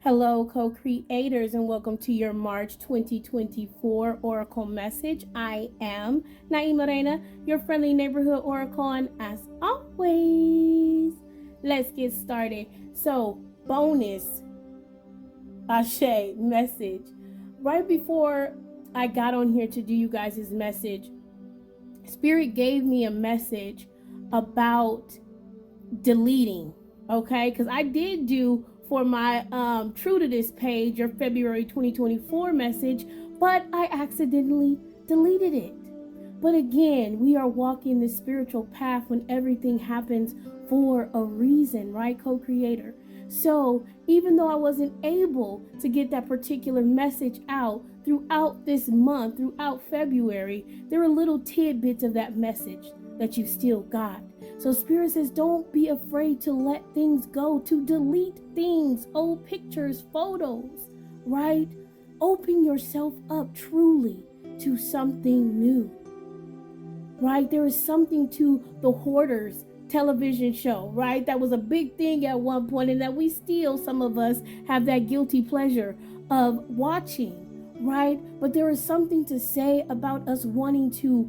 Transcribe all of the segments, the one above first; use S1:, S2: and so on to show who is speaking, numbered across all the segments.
S1: Hello, co-creators, and welcome to your March 2024 Oracle message. I am nyemareina, your friendly neighborhood Oracle, and as always, let's get started. So, bonus Ashe message. Right before I got on here to do you guys' message, Spirit gave me a message about deleting, okay? Because I did do for my True to This page your February 2024 message, but I accidentally deleted it. But again, we are walking this spiritual path when everything happens for a reason, right, co-creator? So even though I wasn't able to get that particular message out throughout this month, throughout February, there are little tidbits of that message that you still got. So Spirit says, don't be afraid to let things go, to delete things, old pictures, photos, right? Open yourself up truly to something new, right? There is something to the Hoarders television show, right? That was a big thing at one point, and that we still, some of us, have that guilty pleasure of watching, right? But there is something to say about us wanting to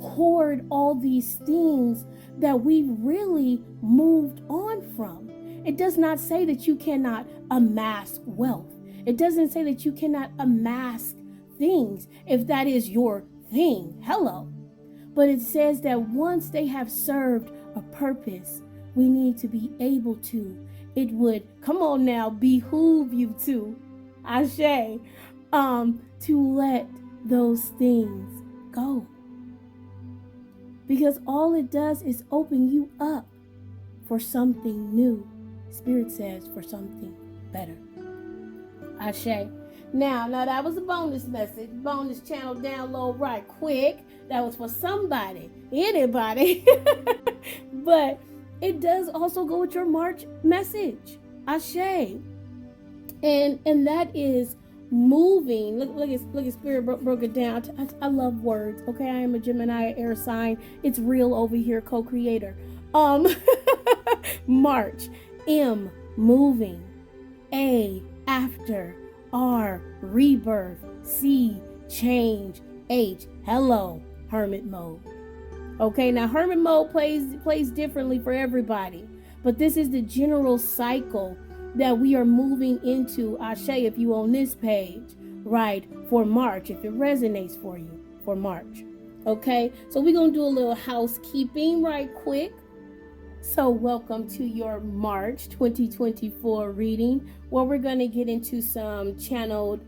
S1: hoard all these things that we've really moved on from. It does not say that you cannot amass wealth. It doesn't say that you cannot amass things if that is your thing. Hello. But it says that once they have served a purpose, we need to be able to. It would, come on now, behoove you to, Ashe, to let those things go. Because all it does is open you up for something new. Spirit says for something better. Ashe. Now that was a bonus message, bonus channel download right quick. That was for somebody, anybody. But it does also go with your March message. Ashe. And that is moving. Look at Spirit broke it down. I love words. Okay, I am a Gemini air sign. It's real over here, co-creator. March. M, moving. A, after. R, rebirth. C, change. H, hello, hermit mode. Okay, now hermit mode plays differently for everybody, but this is the general cycle that we are moving into, Ashe, if you on this page, right, for March, if it resonates for you, for March. Okay, so we're going to do a little housekeeping right quick. So welcome to your March 2024 reading, where we're going to get into some channeled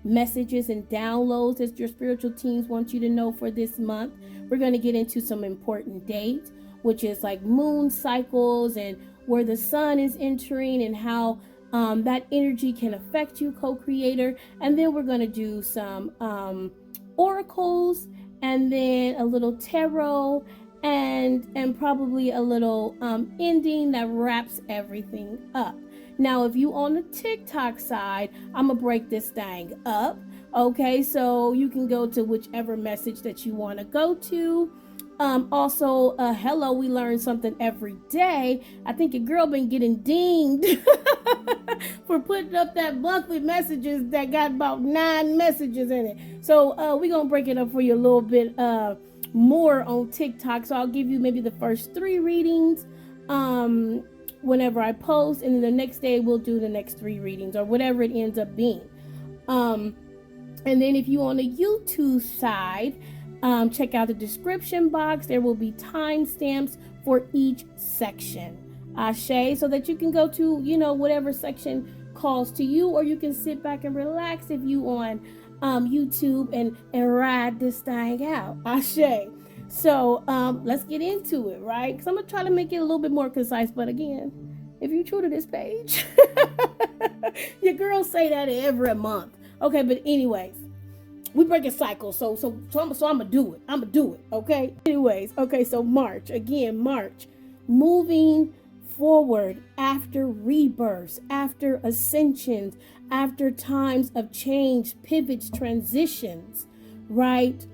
S1: messages and downloads that your spiritual teams want you to know for this month. We're going to get into some important dates, which is like moon cycles and where the sun is entering and how that energy can affect you, co-creator. And then we're going to do some oracles, and then a little tarot, and probably a little ending that wraps everything up. Now, if you on the TikTok side, I'm gonna break this thing up. Okay, so you can go to whichever message that you want to go to. Also, hello, we learn something every day. I think your girl been getting dinged for putting up that monthly messages that got about 9 messages in it. So we're gonna break it up for you a little bit more on TikTok. So I'll give you maybe the first 3 readings whenever I post, and then the next day we'll do the next 3 readings or whatever it ends up being. And then if you on the YouTube side, check out the description box. There will be timestamps for each section, Ashe, so that you can go to, whatever section calls to you, or you can sit back and relax if you on YouTube and ride this thing out, Ashe. So let's get into it, right? Because I'm gonna try to make it a little bit more concise, but again, if you're true to this page, your girls say that every month. Okay, but anyways, we break a cycle, so I'm gonna do it. Okay. Anyways, okay. So March, moving forward after rebirths, after ascensions, after times of change, pivots, transitions, right?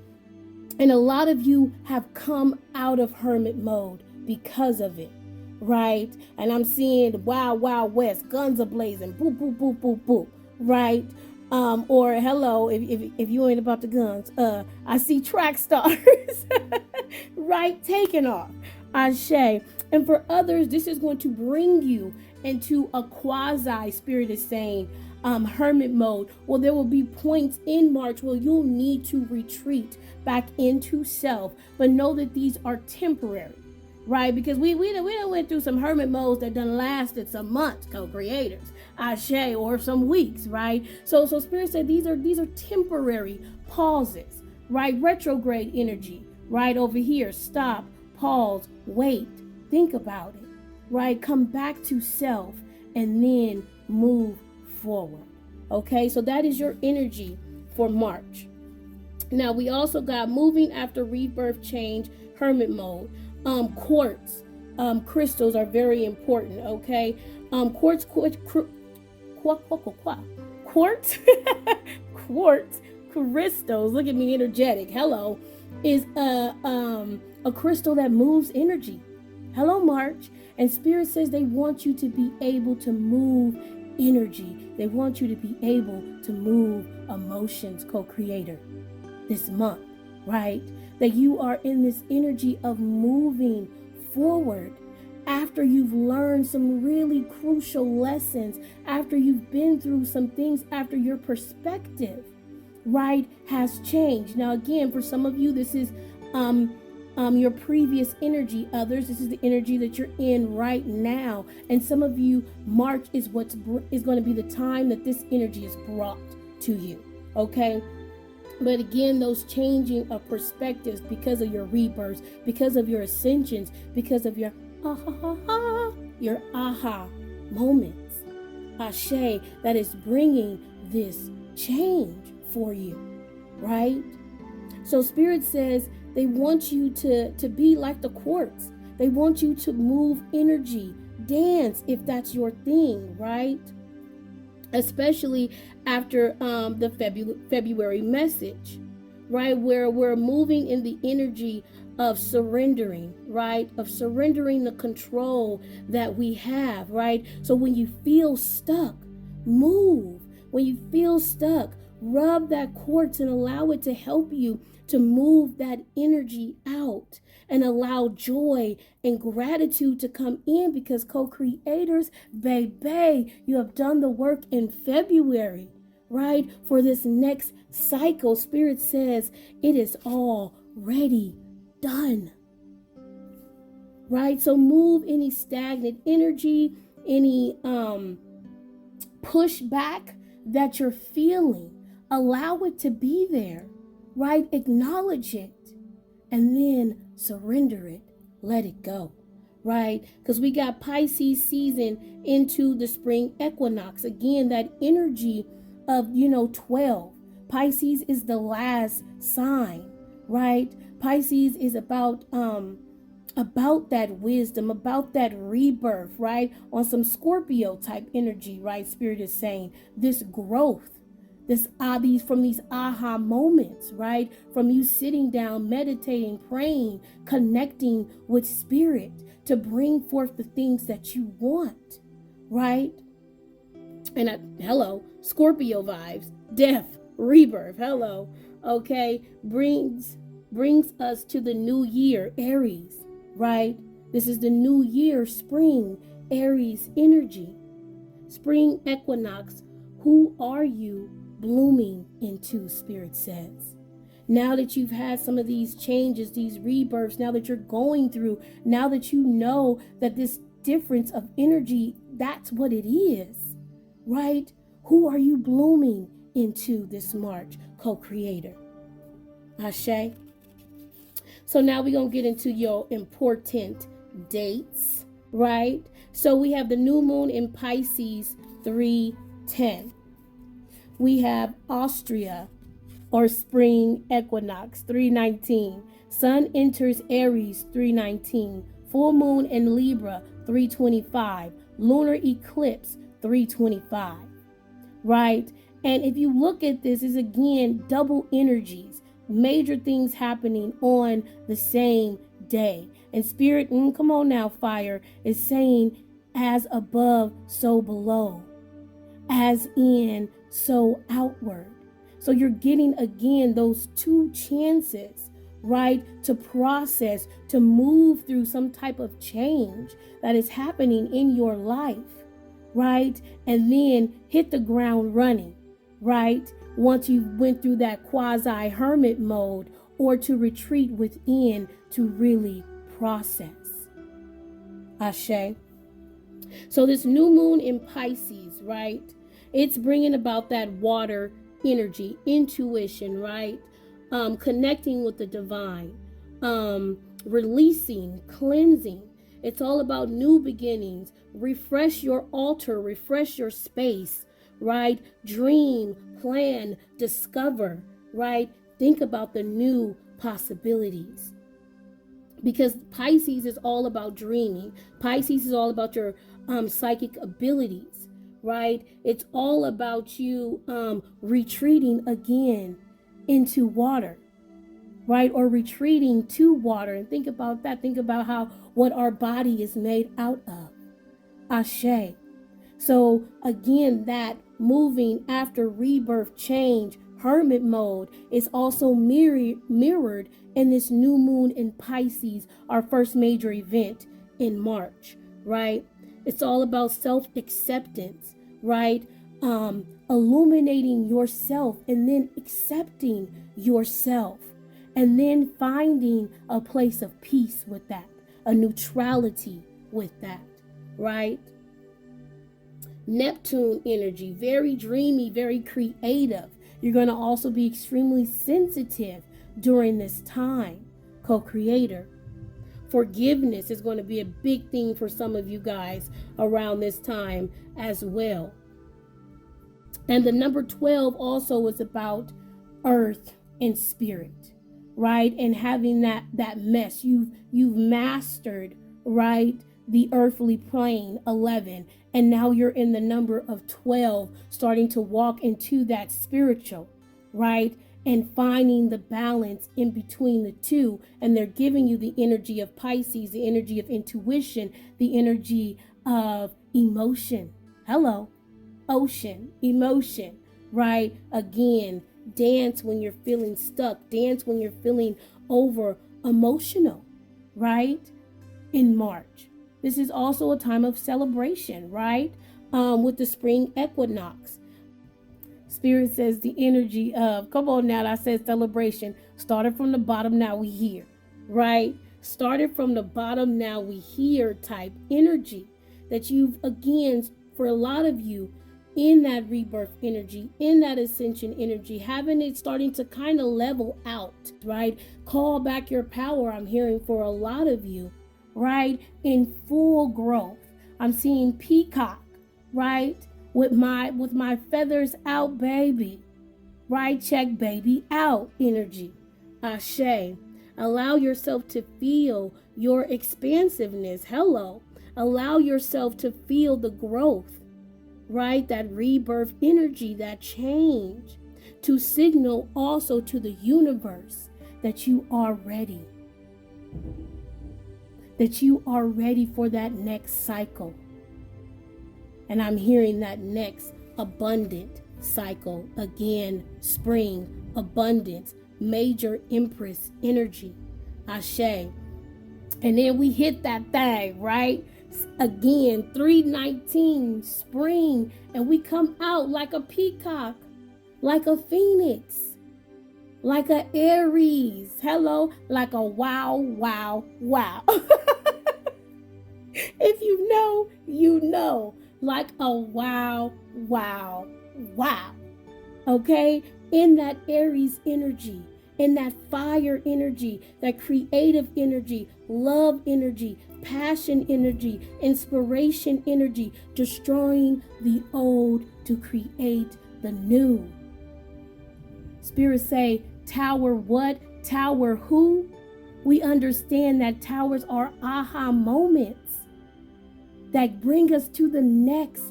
S1: And a lot of you have come out of hermit mode because of it, right? And I'm seeing the Wild Wild West, guns are blazing, boop, boop, boop, boop, boop, right? Or hello, if you ain't about the guns, I see track stars, right? Taking off. Ashe. And for others, this is going to bring you into a quasi, spirit is saying, hermit mode. Well, there will be points in March where you'll need to retreat back into self, but know that these are temporary, right? Because we done went through some hermit modes that done lasted some months, co-creators, Ashe, or some weeks, right? So Spirit said these are temporary pauses, right? Retrograde energy, right over here. Stop, pause, wait, think about it, right? Come back to self and then move forward. Okay, so that is your energy for March. Now we also got moving after rebirth change, hermit mode. Quartz crystals are very important. Okay, quartz quartz crystals. Look at me, energetic. Hello, is a crystal that moves energy. Hello, March. And Spirit says they want you to be able to move energy. They want you to be able to move emotions, co-creator, this month, right? That you are in this energy of moving forward after you've learned some really crucial lessons, after you've been through some things, after your perspective, right, has changed. Now, again, for some of you, this is your previous energy. Others, this is the energy that you're in right now. And some of you, March is going to be the time that this energy is brought to you. Okay. But again, those changing of perspectives because of your rebirths, because of your ascensions, because of your aha moments, Ashe, that is bringing this change for you, right? So Spirit says they want you to be like the quartz. They want you to move energy, dance if that's your thing, right? Especially after the February message, right? Where we're moving in the energy of surrendering, right? Of surrendering the control that we have, right? So when you feel stuck, move. When you feel stuck, rub that quartz and allow it to help you to move that energy out and allow joy and gratitude to come in, because co-creators, baby, you have done the work in February, right? For this next cycle, Spirit says it is already done, right? So move any stagnant energy, any pushback that you're feeling, allow it to be there, right? Acknowledge it and then surrender it. Let it go, right? Because we got Pisces season into the spring equinox. Again, that energy of, 12. Pisces is the last sign, right? Pisces is about that wisdom, about that rebirth, right? On some Scorpio type energy, right? Spirit is saying this growth, from these aha moments, right? From you sitting down, meditating, praying, connecting with Spirit to bring forth the things that you want, right? And hello, Scorpio vibes, death, rebirth, hello, okay? Brings us to the new year, Aries, right? This is the new year, spring, Aries energy. Spring equinox, who are you blooming into, Spirit says? Now that you've had some of these changes, these rebirths, now that you're going through, now that you know that this difference of energy, that's what it is, right? Who are you blooming into this March, co-creator? Ashe. So now we're going to get into your important dates, right? So we have the new moon in Pisces, 3:10. We have Austria, or spring equinox, 3:19. Sun enters Aries, 3:19. Full moon in Libra, 3:25. Lunar eclipse, 3:25. Right? And if you look at this, is again double energies, major things happening on the same day. And Spirit, come on now, fire, is saying, as above, so below. As in, so outward. So you're getting, again, those 2 chances, right, to process, to move through some type of change that is happening in your life, right? And then hit the ground running, right? Once you went through that quasi hermit mode, or to retreat within to really process. Ashe. So this new moon in Pisces, right? It's bringing about that water energy, intuition, right? Connecting with the divine, releasing, cleansing. It's all about new beginnings. Refresh your altar, refresh your space, right? Dream, plan, discover, right? Think about the new possibilities. Because Pisces is all about dreaming. Pisces is all about your psychic abilities, right? It's all about you retreating again into water, right? Or retreating to water. And think about that. Think about what our body is made out of. Ashe. So again, that moving after rebirth, change, hermit mode is also mirrored in this new moon in Pisces, our first major event in March, right? It's all about self-acceptance, right? Illuminating yourself and then accepting yourself, and then finding a place of peace with that, a neutrality with that, right? Neptune energy, very dreamy, very creative. You're going to also be extremely sensitive during this time, co-creator. Forgiveness is going to be a big thing for some of you guys around this time as well. And the number 12 also is about earth and spirit, right? And having that mess. You've mastered, right, the earthly plane, 11, and now you're in the number of 12, starting to walk into that spiritual, right? And finding the balance in between the two. And they're giving you the energy of Pisces, the energy of intuition, the energy of emotion. Hello, ocean, emotion, right? Again, dance when you're feeling stuck, dance when you're feeling over emotional, right? In March. This is also a time of celebration, right? With the spring equinox. Spirit says the energy of, come on now, I said celebration. Started from the bottom, now we here, right? Started from the bottom, now we here type energy that you've, again, for a lot of you, in that rebirth energy, in that ascension energy, having it starting to kind of level out, right? Call back your power, I'm hearing for a lot of you, right? In full growth. I'm seeing peacock, right? With my feathers out, baby, right? Check baby out energy. Ashe. Allow yourself to feel your expansiveness. Hello. Allow yourself to feel the growth, right? That rebirth energy, that change, to signal also to the universe that you are ready. That you are ready for that next cycle. And I'm hearing that next abundant cycle. Again, spring, abundance, major empress energy. Ashe. And then we hit that thing, right? Again, 319, spring. And we come out like a peacock, like a phoenix, like a Aries. Hello, like a wow, wow, wow. If you know, you know. Like a wow, wow, wow. Okay? In that Aries energy, in that fire energy, that creative energy, love energy, passion energy, inspiration energy, destroying the old to create the new. Spirits say, tower what? Tower who? We understand that towers are aha moments that bring us to the next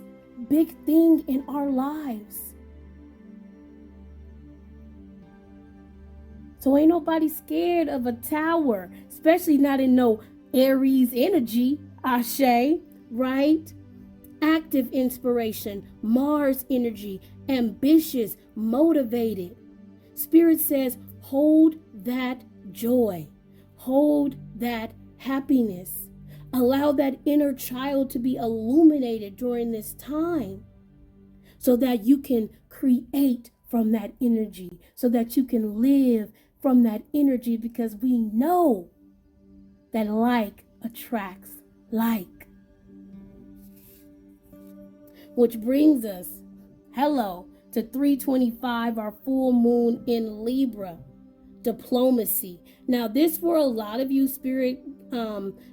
S1: big thing in our lives. So ain't nobody scared of a tower, especially not in no Aries energy, Ashe, right? Active inspiration, Mars energy, ambitious, motivated. Spirit says, hold that joy, hold that happiness. Allow that inner child to be illuminated during this time so that you can create from that energy, so that you can live from that energy, because we know that like attracts like. Which brings us, to 325, our full moon in Libra, diplomacy. Now, this for a lot of you, Spirit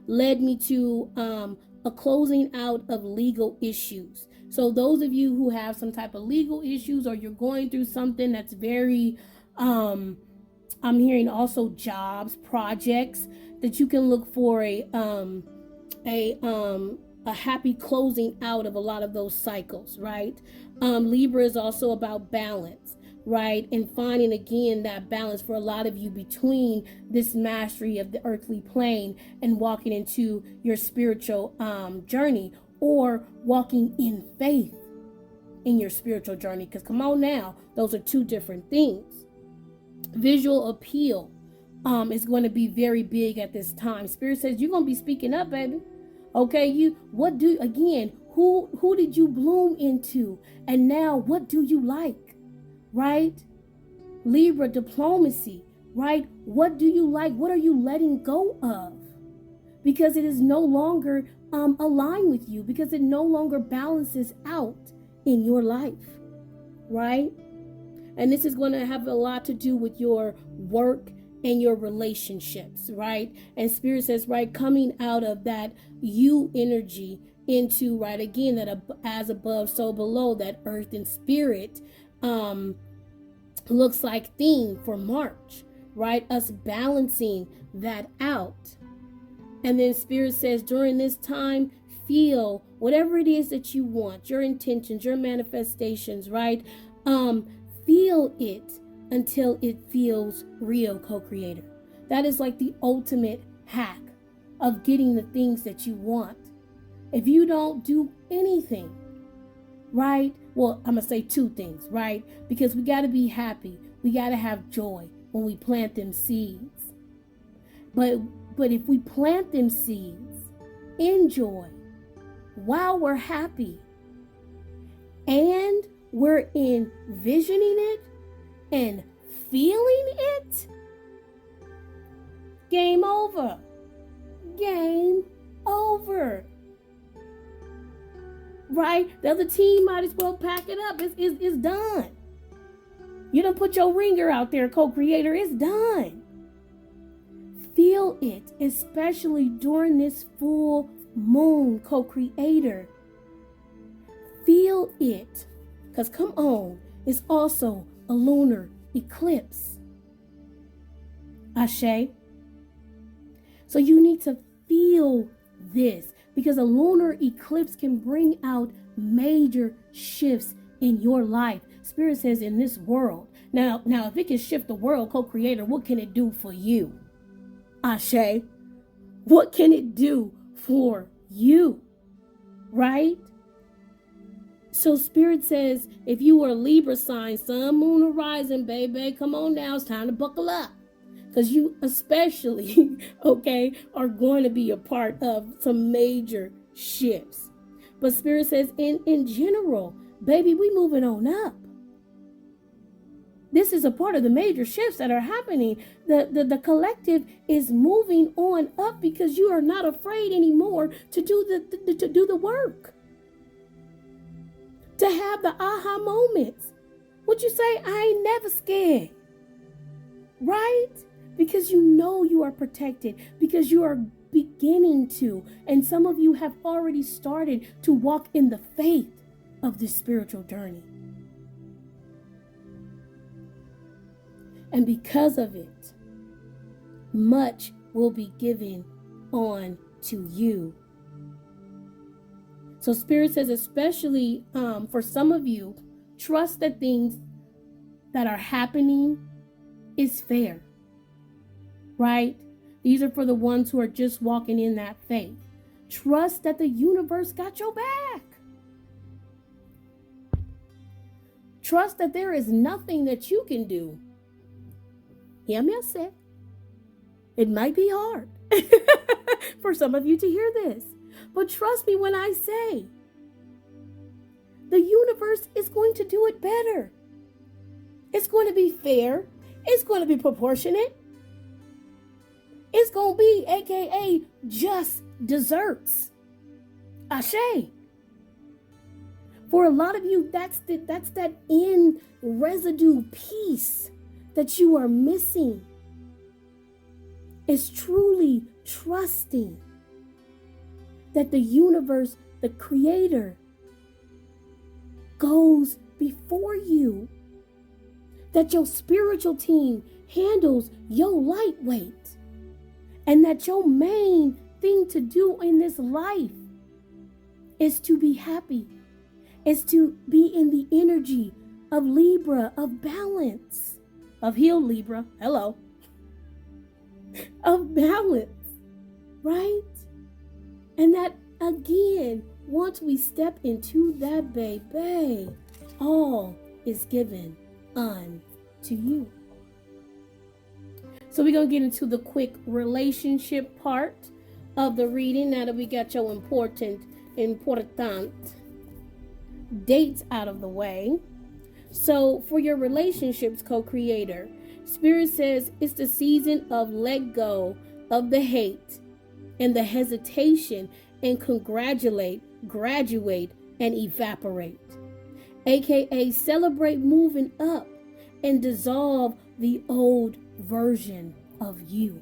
S1: led me to a closing out of legal issues. So those of you who have some type of legal issues, or you're going through something that's very, I'm hearing also jobs, projects, that you can look for a happy closing out of a lot of those cycles, right? Libra is also about balance, right? And finding again that balance for a lot of you between this mastery of the earthly plane and walking into your spiritual journey, or walking in faith in your spiritual journey. Because come on now, those are two different things. Visual appeal is going to be very big at this time. Spirit says you're going to be speaking up, baby. Okay, who did you bloom into? And now what do you like? Right? Libra, diplomacy, right? What do you like? What are you letting go of? Because it is no longer aligned with you, because it no longer balances out in your life, right? And this is going to have a lot to do with your work and your relationships, right? And Spirit says, right, coming out of that you energy into, right, again, that as above, so below, that earth and spirit looks like theme for March, right? Us balancing that out. And then Spirit says during this time, feel whatever it is that you want, your intentions, your manifestations, right? Feel it until it feels real, co-creator. That is like the ultimate hack of getting the things that you want. If you don't do anything, right? Well, I'm going to say two things, right? Because we got to be happy. We got to have joy when we plant them seeds. But if we plant them seeds in joy while we're happy and we're envisioning it and feeling it, game over. Game over. Right? The other team might as well pack it up. It's done. You done put your ringer out there, co-creator. It's done. Feel it, especially during this full moon, co-creator. Feel it. Because come on, it's also a lunar eclipse. Ashe. So you need to feel this, because a lunar eclipse can bring out major shifts in your life. Spirit says in this world. Now, if it can shift the world, co-creator, what can it do for you? Ashe. What can it do for you? Right? So Spirit says, if you were a Libra sign, sun, moon, or rising, baby, come on now, it's time to buckle up. Because you especially, okay, are going to be a part of some major shifts. But Spirit says, in general, baby, we moving on up. This is a part of the major shifts that are happening. The collective is moving on up because you are not afraid anymore to do the work. To have the aha moments. What you say? I ain't never scared. Right? Because you know you are protected. Because you are beginning to. And some of you have already started to walk in the faith of this spiritual journey. And because of it, much will be given on to you. So Spirit says, especially for some of you, trust that things that are happening is fair, right? These are for the ones who are just walking in that faith. Trust that the universe got your back. Trust that there is nothing that you can do. Hear me, I said. It might be hard for some of you to hear this, but trust me when I say the universe is going to do it better. It's going to be fair. It's going to be proportionate. It's going to be, AKA, just desserts. Ashe. For a lot of you, that's that end residue piece that you are missing. It's truly trusting that the universe, the creator, goes before you. That your spiritual team handles your lightweight. And that your main thing to do in this life is to be happy. Is to be in the energy of Libra, of balance, of healed Libra, hello, of balance, right? And that, again, once we step into that baby, all is given unto you. So we're going to get into the quick relationship part of the reading now that we got your important dates out of the way. So for your relationships, co-creator, Spirit says it's the season of let go of the hate and the hesitation and graduate and evaporate. AKA celebrate moving up and dissolve the old version of you.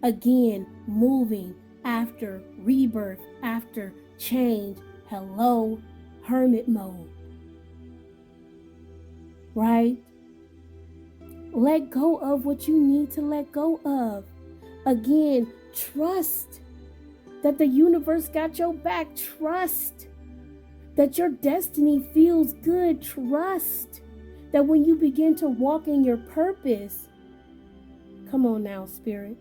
S1: Again, moving after rebirth, after change. Hello, hermit mode. Right? Let go of what you need to let go of. Again, trust that the universe got your back. Trust that your destiny feels good. Trust that when you begin to walk in your purpose, come on now, Spirit,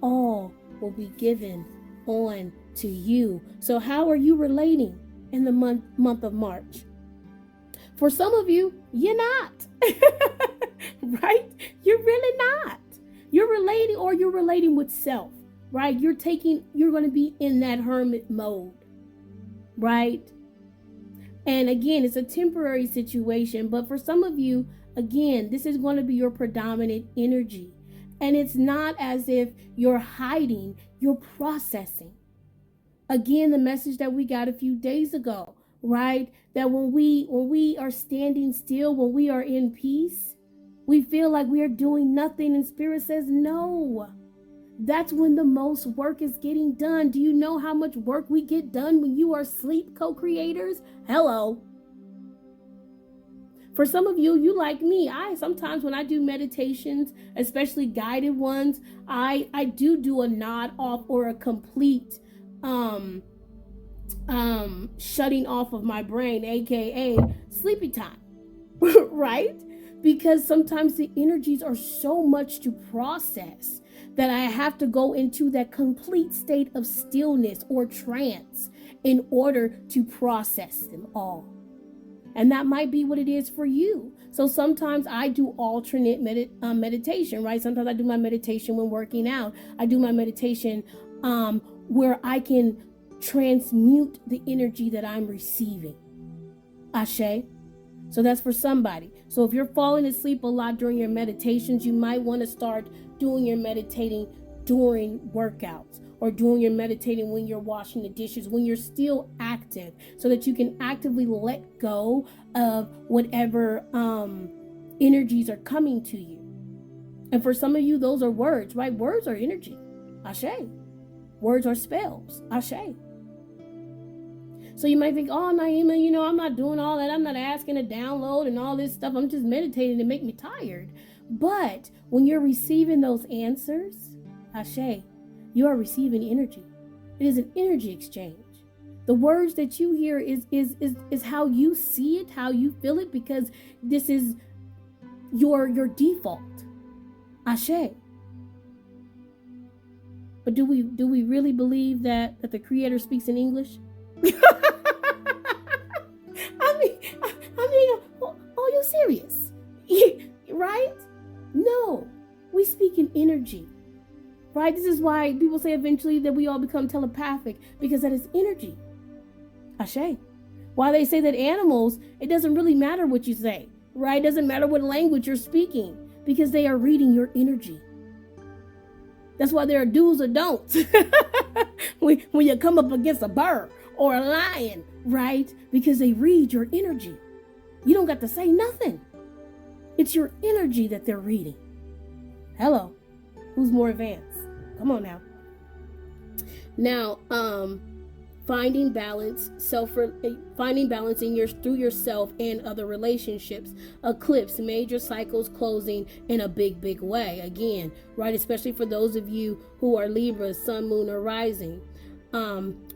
S1: all will be given on to you. So how are you relating in the month of March? For some of you, you're not. Right? You're really not. You're relating with self, right? You're going to be in that hermit mode, right? And again, it's a temporary situation, but for some of you, again, this is going to be your predominant energy. And it's not as if you're hiding, you're processing. Again, the message that we got a few days ago, right? That when we are standing still, when we are in peace, we feel like we are doing nothing, and Spirit says, no. That's when the most work is getting done. Do you know how much work we get done when you are asleep, co-creators? Hello. For some of you, you like me. Sometimes when I do meditations, especially guided ones, I do a nod off or a complete shutting off of my brain, aka sleepy time. Right? Because sometimes the energies are so much to process that I have to go into that complete state of stillness or trance in order to process them all. And that might be what it is for you. So sometimes I do alternate meditation, right? Sometimes I do my meditation when working out. I do my meditation where I can transmute the energy that I'm receiving. Ashe. So that's for somebody. So if you're falling asleep a lot during your meditations, you might want to start doing your meditating during workouts, or doing your meditating when you're washing the dishes, when you're still active, so that you can actively let go of whatever energies are coming to you. And for some of you, those are words, right? Words are energy. Ashe. Words are spells. Ashe. So you might think, oh, Nyema, I'm not doing all that. I'm not asking to download and all this stuff. I'm just meditating to make me tired. But when you're receiving those answers, Ashe, you are receiving energy. It is an energy exchange. The words that you hear is how you see it, how you feel it, because this is your default. Ashe. But do we really believe that the Creator speaks in English? Are you serious? Right? No, we speak in energy. Right? This is why people say eventually that we all become telepathic, because that is energy. Ashe. Why they say that animals, it doesn't really matter what you say, right? It doesn't matter what language you're speaking, because they are reading your energy. That's why there are do's or don'ts. when you come up against a bird or a lion, right? Because they read your energy. You don't got to say nothing. It's your energy that they're reading. Hello. Who's more advanced? Come on now. Now, finding balance through yourself and other relationships. Eclipse, major cycles closing in a big way. Again, right? Especially for those of you who are Libra, sun, moon, or rising.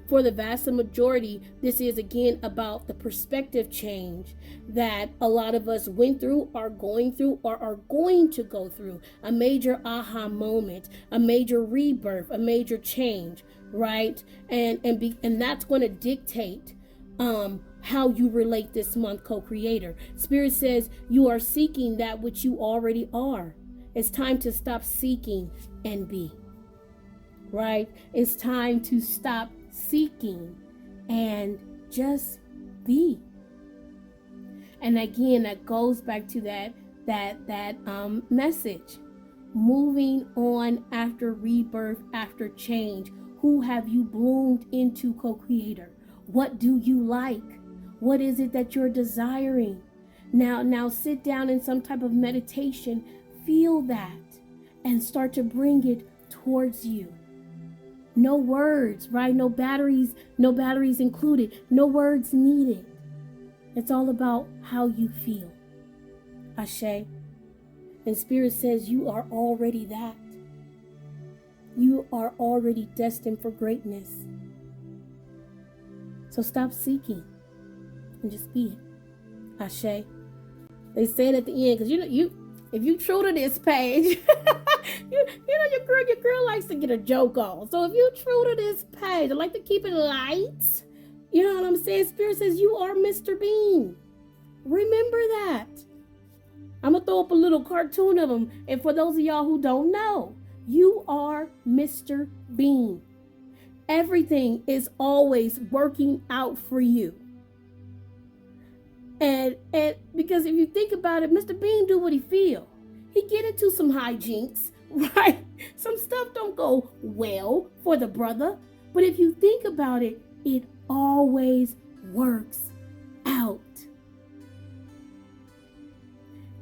S1: For the vast majority, this is again about the perspective change that a lot of us went through, are going through, or are going to go through. A major aha moment, a major rebirth, a major change, right? And that's going to dictate how you relate this month, co-creator. Spirit says you are seeking that which you already are. It's time to stop seeking and be. Right? It's time to stop seeking and just be. And again, that goes back to that message. Moving on after rebirth, after change. Who have you bloomed into, co-creator? What do you like? What is it that you're desiring? Now sit down in some type of meditation, feel that, and start to bring it towards you. No words, right? No batteries included. No words needed. It's all about how you feel. Ashe. And Spirit says you are already that. You are already destined for greatness. So stop seeking and just be it. Ashe. They say it at the end, because if you true to this page, your girl likes to get a joke on. So if you true to this page, I like to keep it light. You know what I'm saying? Spirit says you are Mr. Bean. Remember that. I'm going to throw up a little cartoon of him. And for those of y'all who don't know, you are Mr. Bean. Everything is always working out for you. And because if you think about it, Mr. Bean do what he feel. He get into some hijinks, right? Some stuff don't go well for the brother. But if you think about it, it always works out.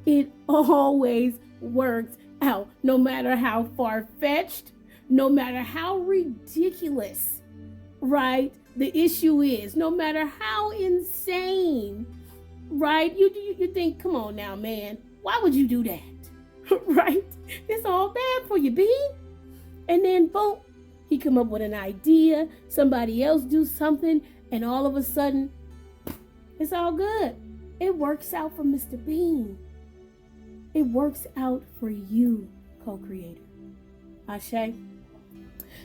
S1: It always works out. No matter how far-fetched, no matter how ridiculous, right, the issue is, no matter how insane, right? You think, come on now, man, why would you do that? Right? It's all bad for you, B. And then, boom, he come up with an idea, somebody else do something, and all of a sudden, it's all good. It works out for Mr. Bean. It works out for you, co-creator. Ashe.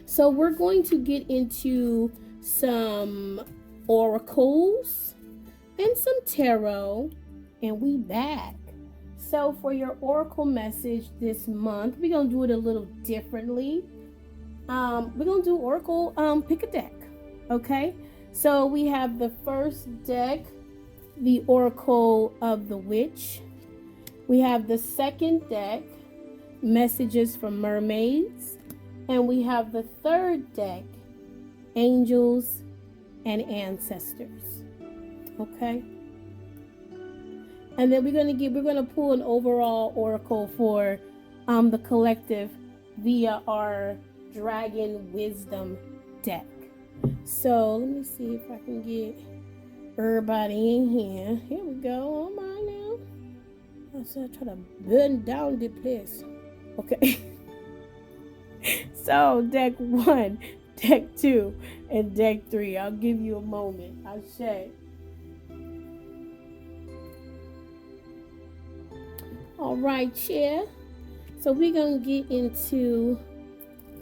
S1: So we're going to get into some oracles and some tarot, and we back. So for your oracle message this month, we're going to do it a little differently. We're going to do oracle, pick a deck. Okay. So we have the first deck, the Oracle of the Witch. We have the second deck, Messages from Mermaids. And we have the third deck, Angels and Ancestors. Okay. And then we're going to pull an overall oracle for the collective via our Dragon Wisdom deck. So let me see if I can get everybody in here. Here we go. Oh my now. I try to burn down the place. Okay. So deck 1, deck 2, and deck 3. I'll give you a moment. I'll say. All right, chair. So we're going to get into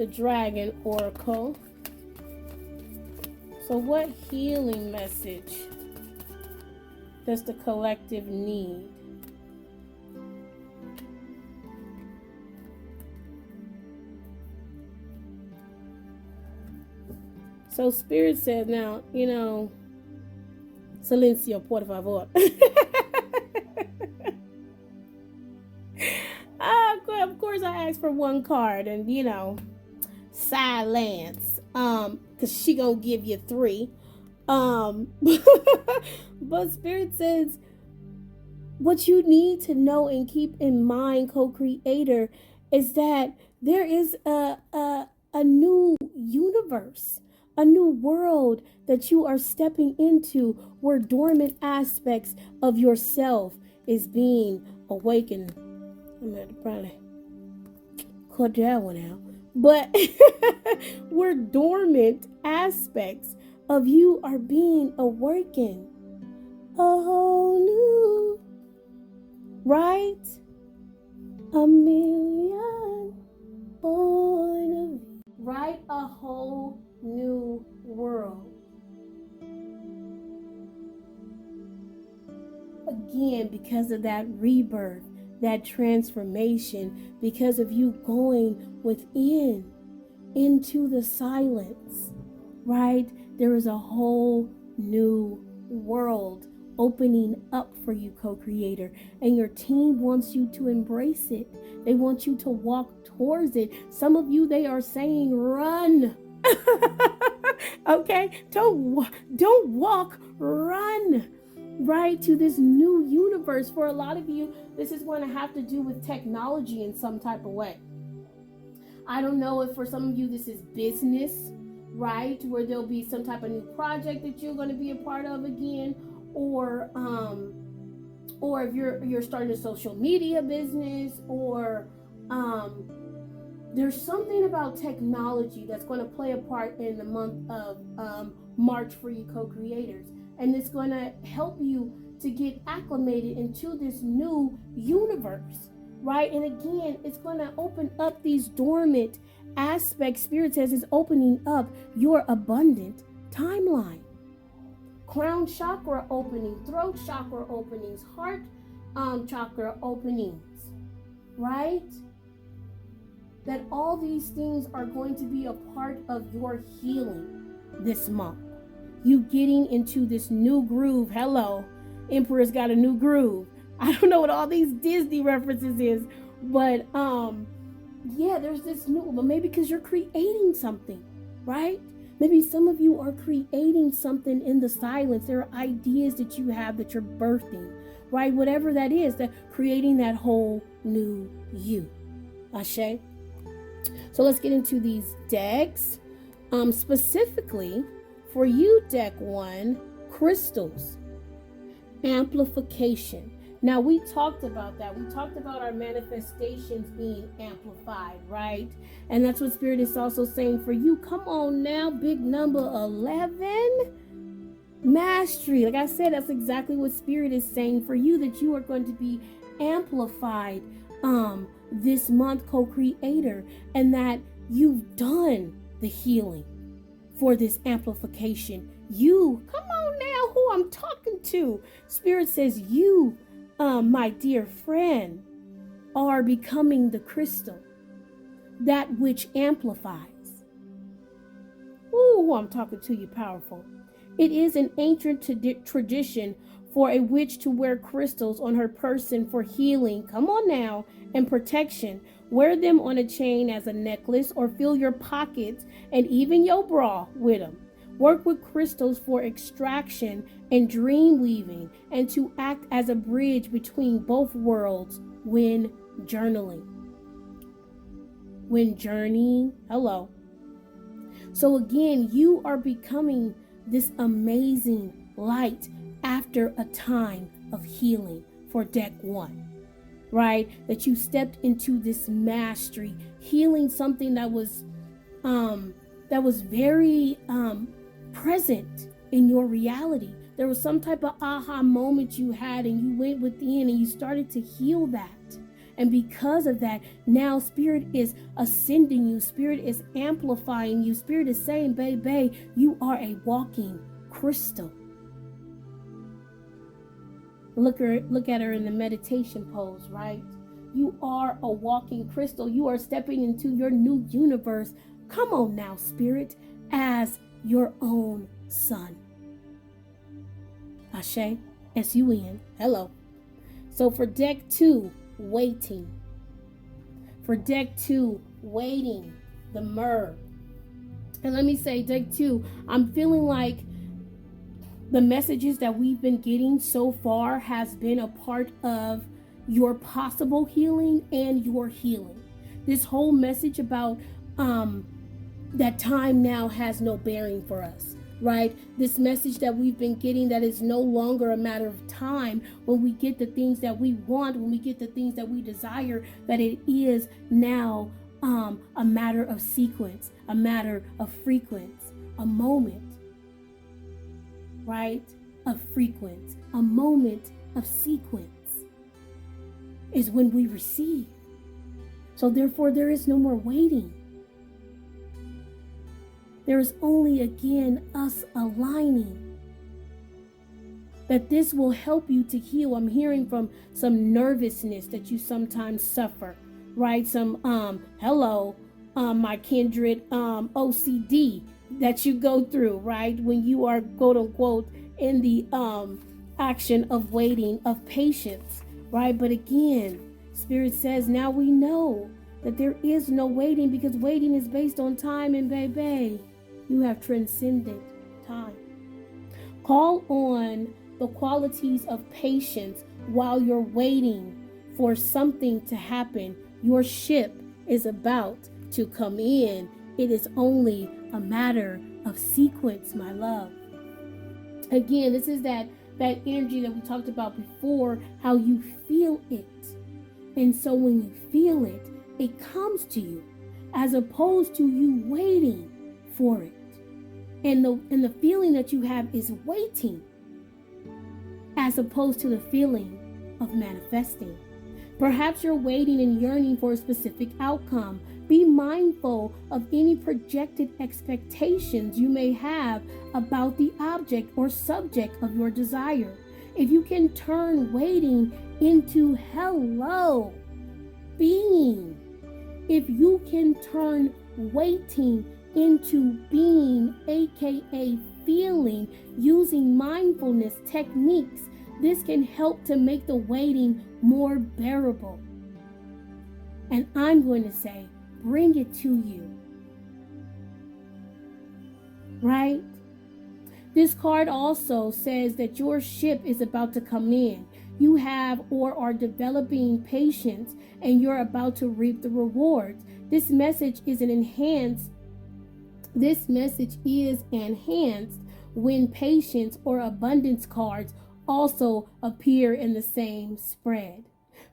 S1: the Dragon Oracle. So what healing message does the collective need? So Spirit says, now, silencio, por favor. Of course, I asked for one card, and silence. Because she gonna give you 3. But Spirit says, what you need to know and keep in mind, co-creator, is that there is a new universe, a new world that you are stepping into, where dormant aspects of yourself is being awakened. I'm gonna have to probably cut that one out. But where dormant aspects of you are being awakened. A whole new, right? A million point of view. Right? A whole new world. Again, because of that rebirth, that transformation, because of you going within, into the silence, right? There is a whole new world opening up for you, co-creator, and your team wants you to embrace it. They want you to walk towards it. Some of you, they are saying, run. Okay? Don't walk, run. Right, to this new universe. For a lot of you, this is going to have to do with technology in some type of way. I don't know if for some of you this is business, right, where there'll be some type of new project that you're going to be a part of again, or if you're starting a social media business, or there's something about technology that's going to play a part in the month of March for you co-creators. And it's going to help you to get acclimated into this new universe, right? And again, it's going to open up these dormant aspects. Spirit says it's opening up your abundant timeline. Crown chakra opening, throat chakra openings, heart chakra openings, right? That all these things are going to be a part of your healing this month. You getting into this new groove. Hello, Emperor's got a new groove. I don't know what all these Disney references is, but yeah, there's this new, but maybe because you're creating something, right? Maybe some of you are creating something in the silence. There are ideas that you have that you're birthing, right? Whatever that is, that creating that whole new you. Ashe. So let's get into these decks. Specifically, for you, deck 1, crystals, amplification. Now, we talked about that. We talked about our manifestations being amplified, right? And that's what Spirit is also saying for you. Come on now, big number 11, mastery. Like I said, that's exactly what Spirit is saying for you, that you are going to be amplified this month, co-creator, and that you've done the healing for this amplification. You, come on now, who I'm talking to. Spirit says you, my dear friend, are becoming the crystal, that which amplifies. Ooh, who I'm talking to, you powerful. It is an ancient tradition for a witch to wear crystals on her person for healing, come on now, and protection. Wear them on a chain as a necklace, or fill your pockets and even your bra with them. Work with crystals for extraction and dream weaving, and to act as a bridge between both worlds when journaling. When journeying, hello. So again, you are becoming this amazing light after a time of healing for deck 1. Right? That you stepped into this mastery, healing something that was very present in your reality. There was some type of aha moment you had, and you went within and you started to heal that. And because of that, now Spirit is ascending you. Spirit is amplifying you. Spirit is saying, baby, you are a walking crystal. Look at her in the meditation pose, right? You are a walking crystal. You are stepping into your new universe. Come on now, Spirit, as your own son. Ashe, S-U-N, hello. So for deck 2, waiting. For deck 2, waiting, the myrrh. And let me say, deck 2, I'm feeling like the messages that we've been getting so far has been a part of your possible healing and your healing. This whole message about that time now has no bearing for us, right? This message that we've been getting, that is no longer a matter of time when we get the things that we want, when we get the things that we desire, that it is now a matter of sequence, a matter of frequency, a moment, right? Of frequency, a moment of sequence is when we receive. So therefore, there is no more waiting. There is only, again, us aligning. That this will help you to heal. I'm hearing from some nervousness that you sometimes suffer, right? Some, my kindred, OCD that you go through, right? When you are, quote unquote, in the action of waiting, of patience, right? But again, Spirit says, now we know that there is no waiting, because waiting is based on time, and baby, you have transcended time. Call on the qualities of patience while you're waiting for something to happen. Your ship is about to come in. It is only a matter of sequence, my love. Again, this is that energy that we talked about before, how you feel it. And so when you feel it, it comes to you, as opposed to you waiting for it. And the feeling that you have is waiting, as opposed to the feeling of manifesting. Perhaps you're waiting and yearning for a specific outcome. Be mindful of any projected expectations you may have about the object or subject of your desire. If you can turn waiting into hello, being. If you can turn waiting into being, aka feeling, using mindfulness techniques, this can help to make the waiting more bearable. And I'm going to say, bring it to you. Right? This card also says that your ship is about to come in. You have or are developing patience, and you're about to reap the rewards. This message is enhanced when patience or abundance cards also appear in the same spread.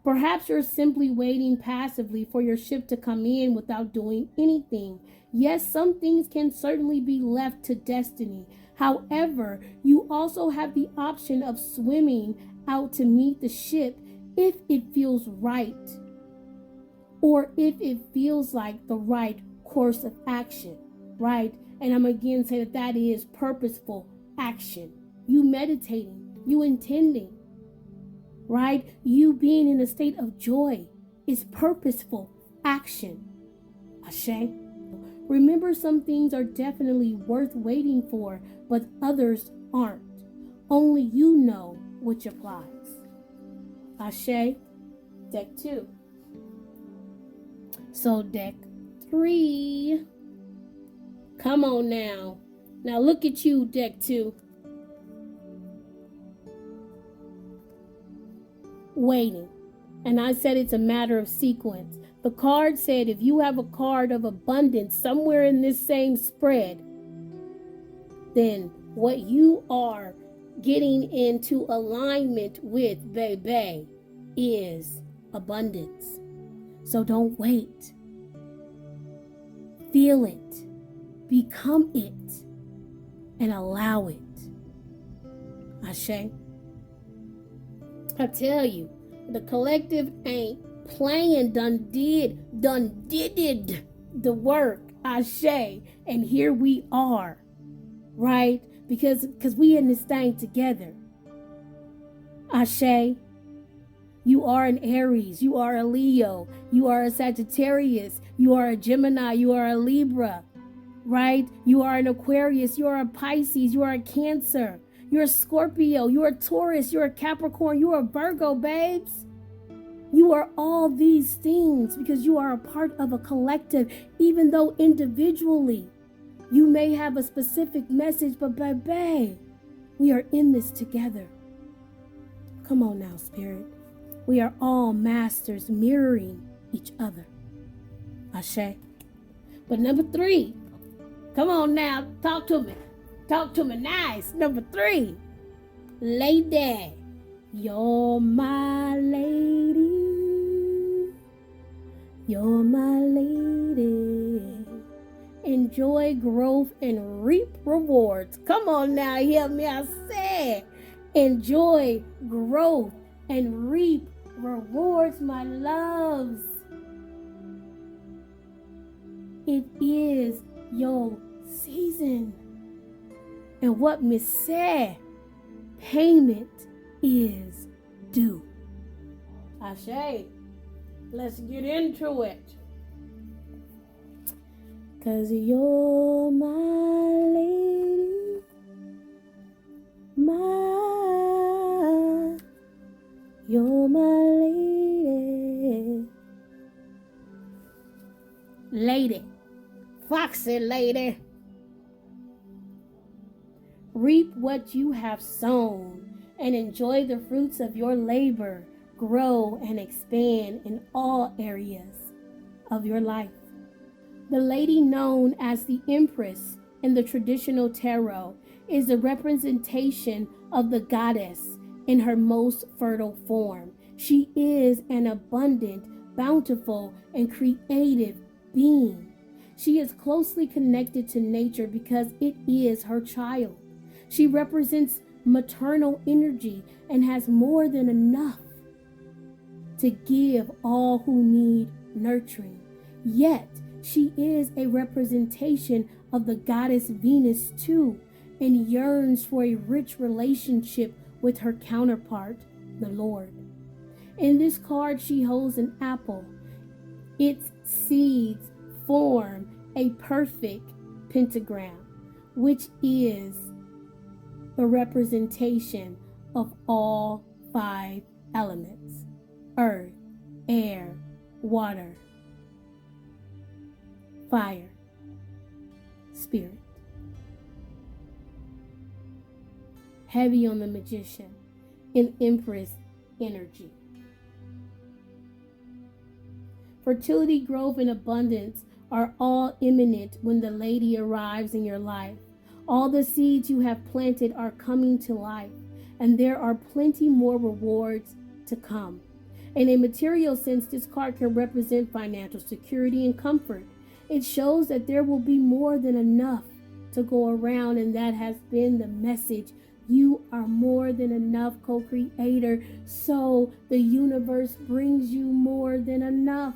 S1: Perhaps you're simply waiting passively for your ship to come in without doing anything. Yes, some things can certainly be left to destiny. However, you also have the option of swimming out to meet the ship if it feels right, or if it feels like the right course of action, right? And I'm again saying that is purposeful action. You meditating, you intending, right? You being in a state of joy is purposeful action. Ashe. Remember, some things are definitely worth waiting for, but others aren't. Only you know which applies. Ashe. Deck 2. So deck 3. Come on now. Now look at you, deck 2. Waiting. And I said it's a matter of sequence. The card said if you have a card of abundance somewhere in this same spread, then what you are getting into alignment with, baby, is abundance. So don't wait. Feel it. Become it. And allow it. Ashe. I tell you, the collective ain't playing, done did the work. Ashe. And here we are, right? Because we in this thing together. Ashe. You are an Aries, you are a Leo, you are a Sagittarius, you are a Gemini, you are a Libra, right? You are an Aquarius, you are a Pisces, you are a Cancer, you're a Scorpio, you're a Taurus, you're a Capricorn, you're a Virgo, babes. You are all these things because you are a part of a collective, even though individually you may have a specific message, but baby, we are in this together. Come on now, Spirit. We are all masters mirroring each other. Ashe. But number 3, come on now, talk to me. Talk to me nice. Number 3, lady. You're my lady. You're my lady. Enjoy growth and reap rewards. Come on now, hear me. I said, enjoy growth and reap rewards, my loves. It is your season. And what Miss said, payment is due. Ashe, let's get into it. 'Cause you're my lady, you're my lady. Lady, foxy lady. Reap what you have sown and enjoy the fruits of your labor. Grow and expand in all areas of your life. The lady known as the Empress in the traditional tarot is a representation of the goddess in her most fertile form. She is an abundant, bountiful, and creative being. She is closely connected to nature because it is her child. She represents maternal energy and has more than enough to give all who need nurturing. Yet, she is a representation of the goddess Venus too, and yearns for a rich relationship with her counterpart, the Lord. In this card, she holds an apple. Its seeds form a perfect pentagram, which is the representation of all 5 elements: earth, air, water, fire, spirit. Heavy on the Magician and Empress energy. Fertility, growth, and abundance are all imminent when the lady arrives in your life. All the seeds you have planted are coming to life, and there are plenty more rewards to come. In a material sense, this card can represent financial security and comfort. It shows that there will be more than enough to go around, and that has been the message. You are more than enough, co-creator, so the universe brings you more than enough.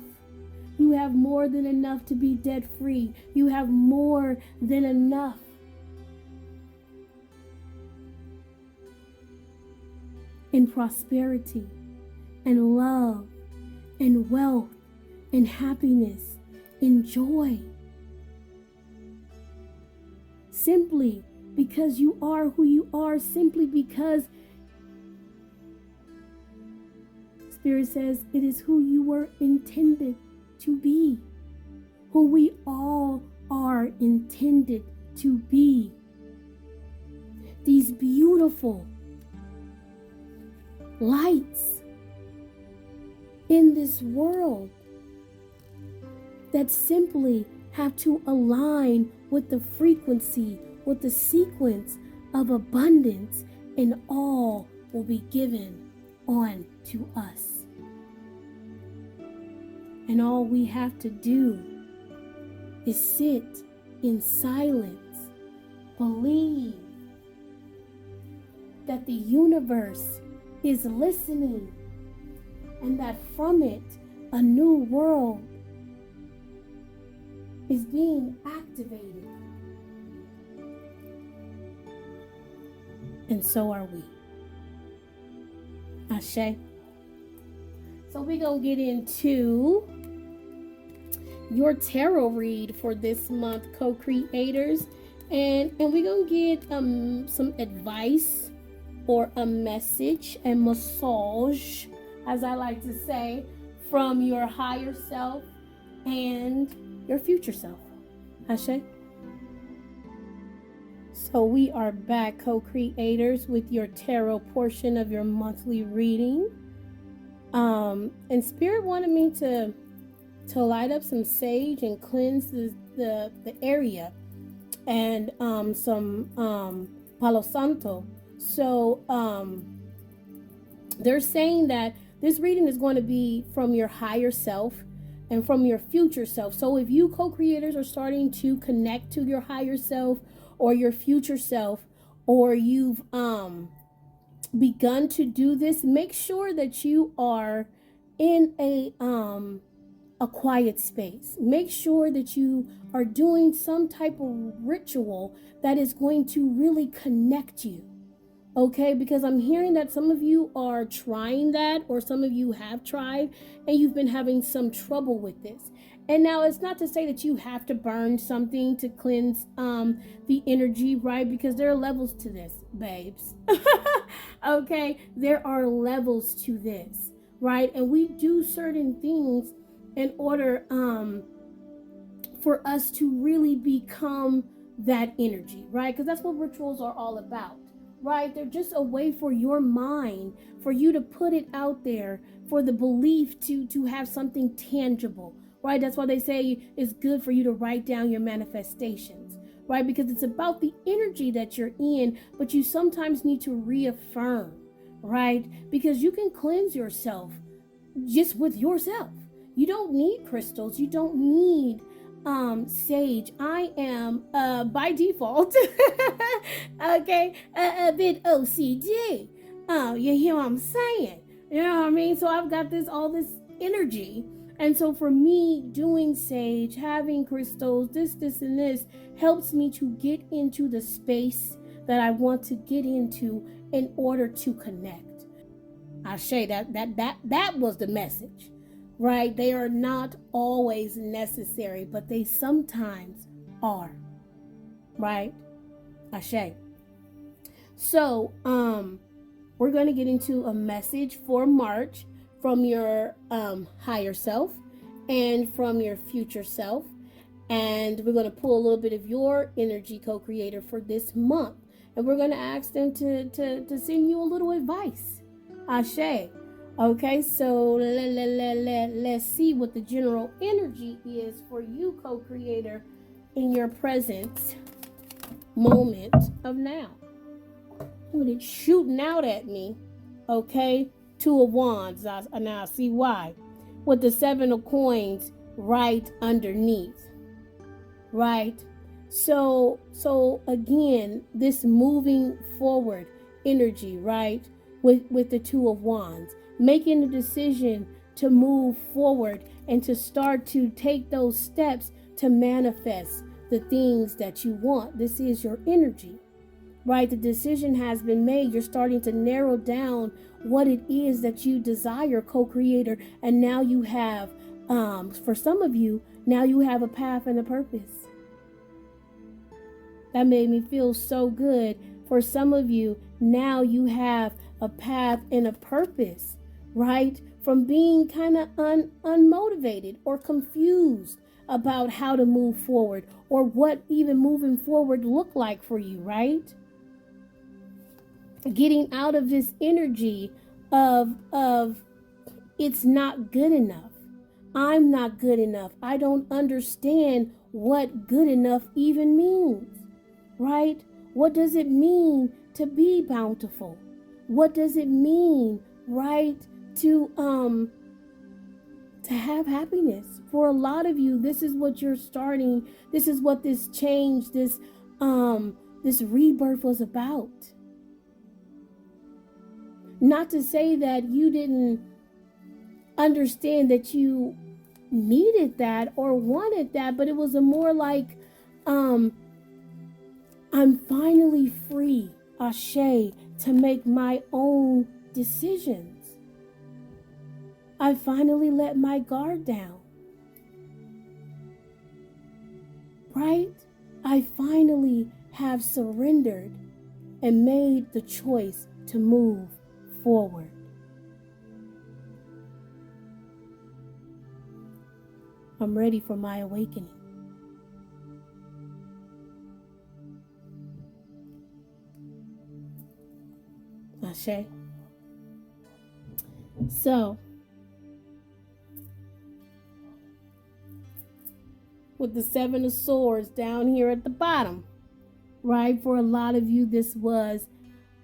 S1: You have more than enough to be debt free. You have more than enough. In prosperity and love and wealth and happiness and joy. Simply because you are who you are, simply because Spirit says it is who you were intended to be, who we all are intended to be. These beautiful lights in this world that simply have to align with the frequency, with the sequence of abundance, and all will be given on to us. And all we have to do is sit in silence, believe that the universe is listening, and that from it a new world is being activated. And so are we. Ashe. So we're going to get into your tarot read for this month, co-creators. And we're going to get some advice or a message, a massage, as I like to say, from your higher self and your future self. Ashe. So we are back, co-creators, with your tarot portion of your monthly reading. And Spirit wanted me to light up some sage and cleanse the area, and some Palo Santo. So they're saying that this reading is going to be from your higher self and from your future self. So if you co-creators are starting to connect to your higher self or your future self, or you've begun to do this, make sure that you are in a quiet space. Make sure that you are doing some type of ritual that is going to really connect you. Okay, because I'm hearing that some of you are trying that, or some of you have tried and you've been having some trouble with this. And now it's not to say that you have to burn something to cleanse the energy, right? Because there are levels to this, babes. Okay, there are levels to this, right? And we do certain things in order for us to really become that energy, right? Because that's what rituals are all about, right? They're just a way for your mind, for you to put it out there, for the belief to have something tangible, right? That's why they say it's good for you to write down your manifestations, right? Because it's about the energy that you're in, but you sometimes need to reaffirm, right? Because you can cleanse yourself just with yourself. You don't need crystals. You don't need sage. I am by default okay, a bit OCD. You hear what I'm saying? You know what I mean? So I've got all this energy, and so for me, doing sage, having crystals, this and this helps me to get into the space that I want to get into in order to connect. I say that was the message, right? They are not always necessary, but they sometimes are, right? Ashe. So, we're going to get into a message for March from your higher self and from your future self. And we're going to pull a little bit of your energy, co-creator, for this month. And we're going to ask them to send you a little advice. Ashe. Okay, so let's see what the general energy is for you, co-creator, in your present moment of now. When it's shooting out at me, okay, 2 of Wands, now I see why, with the 7 of Coins right underneath, right? So again, this moving forward energy, right, with the 2 of Wands, making a decision to move forward and to start to take those steps to manifest the things that you want. This is your energy, right? The decision has been made. You're starting to narrow down what it is that you desire, co-creator. And now you have, for some of you, now you have a path and a purpose. That made me feel so good. For some of you, now you have a path and a purpose, right? From being kind of unmotivated or confused about how to move forward, or what even moving forward look like for you, right? Getting out of this energy of it's not good enough. I'm not good enough. I don't understand what good enough even means, right? What does it mean to be bountiful? What does it mean, right, to have happiness? For a lot of you, this is what you're starting. This is what this change, this rebirth was about. Not to say that you didn't understand that you needed that or wanted that, but it was a more like, I'm finally free, Ashe, to make my own decisions. I finally let my guard down. Right? I finally have surrendered and made the choice to move forward. I'm ready for my awakening. Ashe. So, with the Seven of Swords down here at the bottom, right? For a lot of you, this was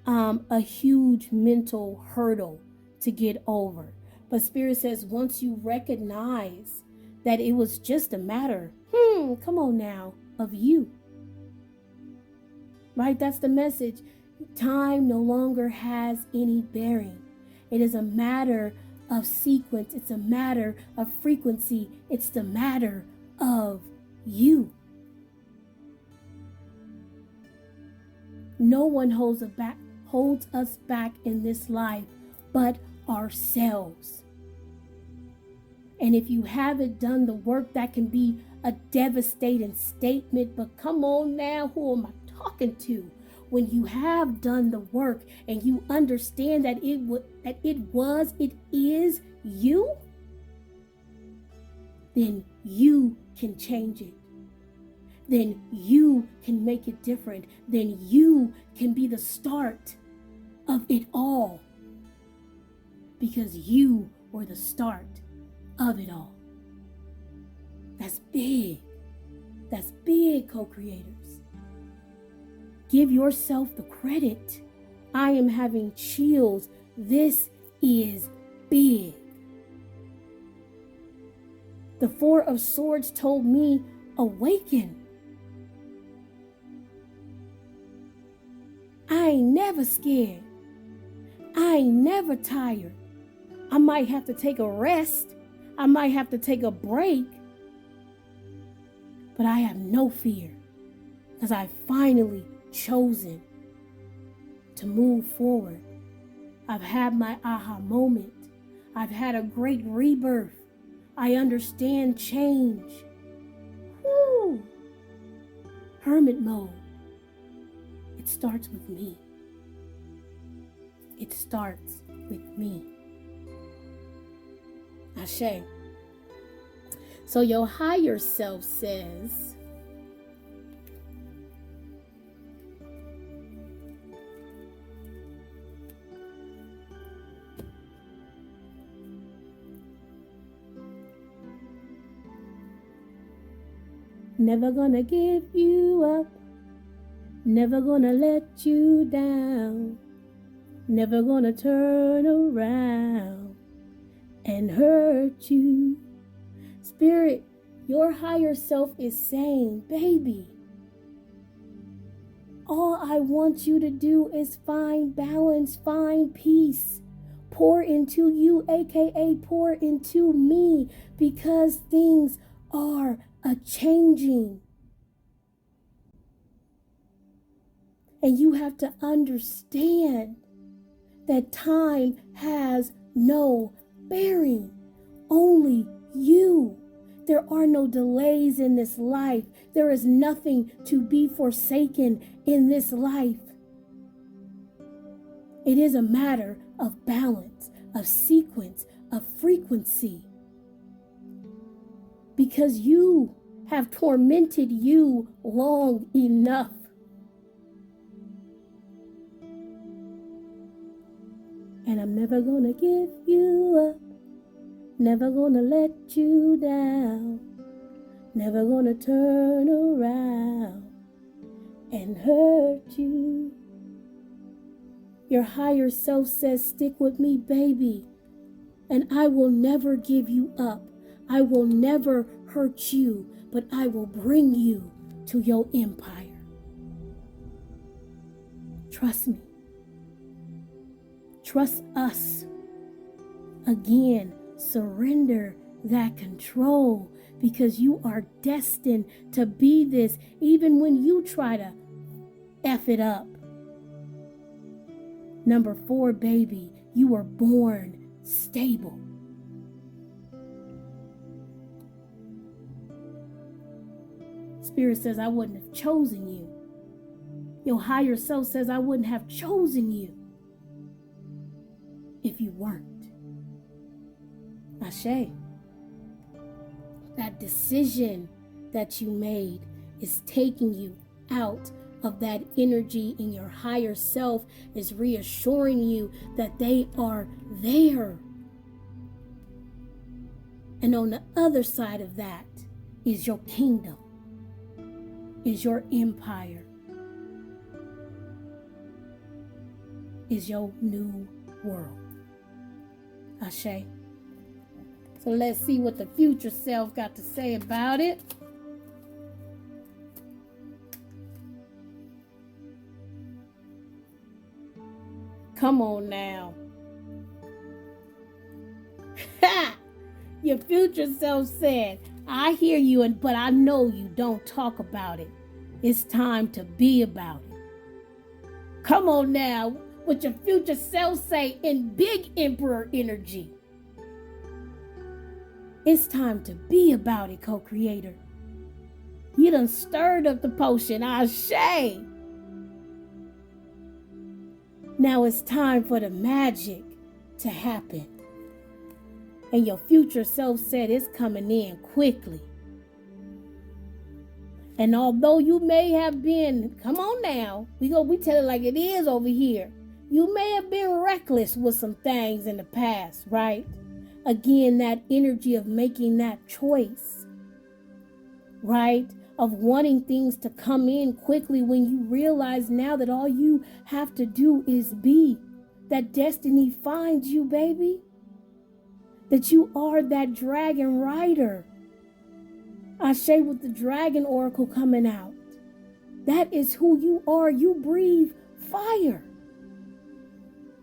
S1: a huge mental hurdle to get over. But Spirit says once you recognize that it was just a matter, come on now, of you. Right? That's the message. Time no longer has any bearing. It is a matter of sequence. It's a matter of frequency. It's the matter of you. No one holds us back in this life but ourselves. And if you haven't done the work, that can be a devastating statement, but come on now, who am I talking to? When you have done the work and you understand that it is you, then you can change it. Then you can make it different. Then you can be the start of it all. Because you were the start of it all. That's big. That's big, co-creators. Give yourself the credit. I am having chills. This is big. The Four of Swords told me, awaken. I ain't never scared. I ain't never tired. I might have to take a rest. I might have to take a break. But I have no fear because I've finally chosen to move forward. I've had my aha moment. I've had a great rebirth. I understand change. Woo! Hermit mode. It starts with me. It starts with me. Ashe. So your higher self says, never gonna give you up, never gonna let you down, never gonna turn around and hurt you. Spirit, your higher self is saying, baby, all I want you to do is find balance, find peace, pour into you, aka pour into me, because things are a-changing. And you have to understand that time has no bearing, only you. There are no delays in this life. There is nothing to be forsaken in this life. It is a matter of balance, of sequence, of frequency. Because you have tormented you long enough. And I'm never gonna give you up. Never gonna let you down. Never gonna turn around and hurt you. Your higher self says, stick with me, baby. And I will never give you up. I will never hurt you, but I will bring you to your empire. Trust me. Trust us. Again, surrender that control, because you are destined to be this even when you try to F it up. Number 4, baby, you were born stable. Spirit says, I wouldn't have chosen you. Your higher self says, I wouldn't have chosen you if you weren't. Ashe. That decision that you made is taking you out of that energy, and your higher self is reassuring you that they are there. And on the other side of that is your kingdom, is your empire, is your new world. Ashe. So let's see what the future self got to say about it. Come on now. Your future self said, I hear you, but I know you don't talk about it. It's time to be about it. Come on now. What your future self say in big emperor energy. It's time to be about it, co-creator. You done stirred up the potion. Ashe. Now it's time for the magic to happen. And your future self said it's coming in quickly. And although you may have been, come on now, we tell it like it is over here. You may have been reckless with some things in the past, right? Again, that energy of making that choice, right? Of wanting things to come in quickly when you realize now that all you have to do is be. That destiny finds you, baby. That you are that dragon rider. Ashe, with the dragon oracle coming out. That is who you are. You breathe fire.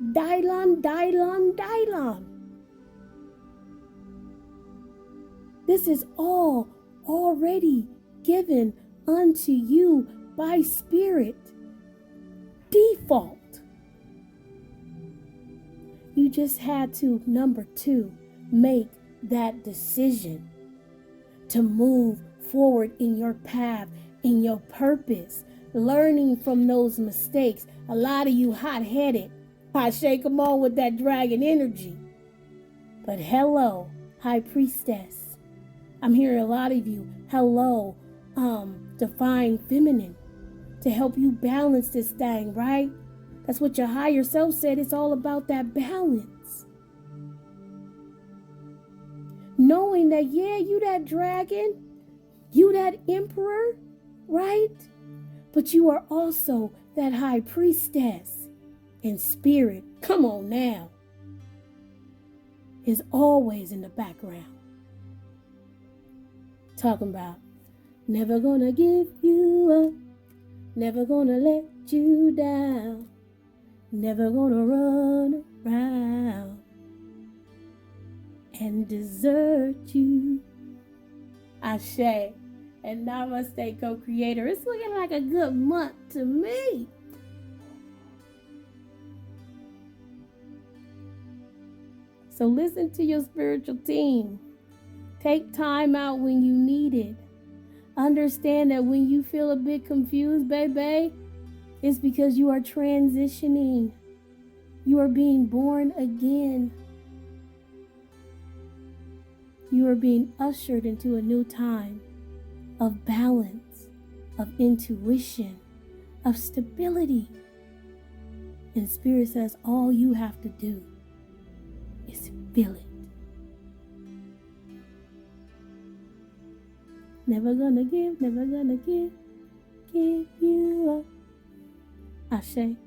S1: Dylon, Dylon, Dylon. This is all already given unto you by spirit. Default. You just had to, number 2, make that decision to move forward in your path, in your purpose, learning from those mistakes. A lot of you hot-headed. I shake them all with that dragon energy. But hello, high priestess. I'm hearing a lot of you. Hello, divine feminine, to help you balance this thing, right? That's what your higher self said. It's all about that balance. Knowing that, yeah, you that dragon, you that emperor, right? But you are also that high priestess in spirit. Come on now. Is always in the background. Talking about never gonna give you up, never gonna let you down, never gonna run around and desert you. Ashe and namaste, co-creator. It's looking like a good month to me. So listen to your spiritual team. Take time out when you need it. Understand that when you feel a bit confused, baby, it's because you are transitioning. You are being born again. You are being ushered into a new time of balance, of intuition, of stability. And Spirit says all you have to do is feel it. Never gonna give you up. Ashe.